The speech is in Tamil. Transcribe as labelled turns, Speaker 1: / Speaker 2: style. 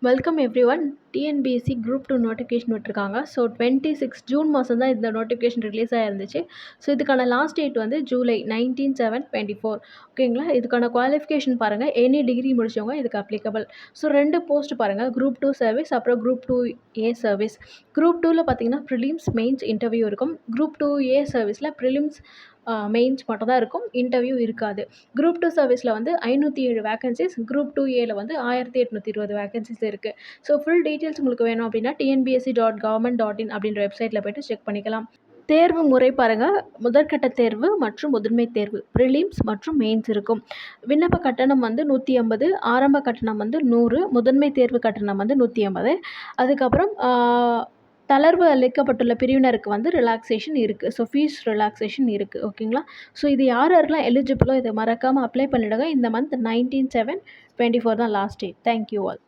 Speaker 1: Welcome every one. TNPSC group 2 notification விட்டுருக்காங்க. ஸோ 26 ஜூன் மாதம் தான் இந்த நோட்டிஃபிகேஷன் ரிலீஸ் ஆயிருந்துச்சு. ஸோ இதுக்கான லாஸ்ட் டேட் வந்து ஜூலை 19/7/24. ஓகேங்களா? இதுக்கான குவாலிஃபிகேஷன் பாருங்கள். எனி டிகிரி முடிச்சவங்க இதுக்கு அப்ளிகபிள். ஸோ 2 போஸ்ட் பாருங்கள். குரூப் 2 சர்வீஸ், அப்புறம் குரூப் 2A சர்வீஸ். குரூப் 2ல பார்த்தீங்கன்னா ப்ரிலிம்ஸ், மெயின்ஸ், இன்டர்வியூ இருக்கும். குரூப் 2A சர்வீஸில் ப்ரிலிம்ஸ், மெயின்ஸ் மட்டும் தான் இருக்கும். இன்டர்வியூ இருக்காது. குரூப் 2 சர்வீஸில் வந்து 507 வேகன்சிஸ், குரூப் 2Aல வந்து 1820 வேகன்சிஸ் இருக்குது. ஸோ ஃபுல் டீட்டெயில்ஸ் உங்களுக்கு வேணும் அப்படின்னா tnbsc.government.in அப்படின்ற வெப்சைட்டில் போய்ட்டு செக் பண்ணிக்கலாம். தேர்வு முறை பாருங்கள். முதற்கட்ட தேர்வு மற்றும் முதன்மை தேர்வு, ப்ரிலிம்ஸ் மற்றும் மெயின்ஸ் இருக்கும். விண்ணப்ப கட்டணம் வந்து 150, ஆரம்ப கட்டணம் வந்து 100, முதன்மை தேர்வு கட்டணம் வந்து 150. அதுக்கப்புறம் தளர்வு அளிக்கப்பட்டுள்ள பிரிவினருக்கு வந்து ரிலாக்ஸேஷன் இருக்குது. ஸோ ஃபீஸ் ரிலாக்ஸேஷன் இருக்குது. ஓகேங்களா? ஸோ இது யார் யாரெல்லாம் எலிஜிபிளோ இதை மறக்காமல் அப்ளை பண்ணிவிடுங்க. இந்த மந்த் 19/7/24 தான் லாஸ்ட் டேட். Thank you all.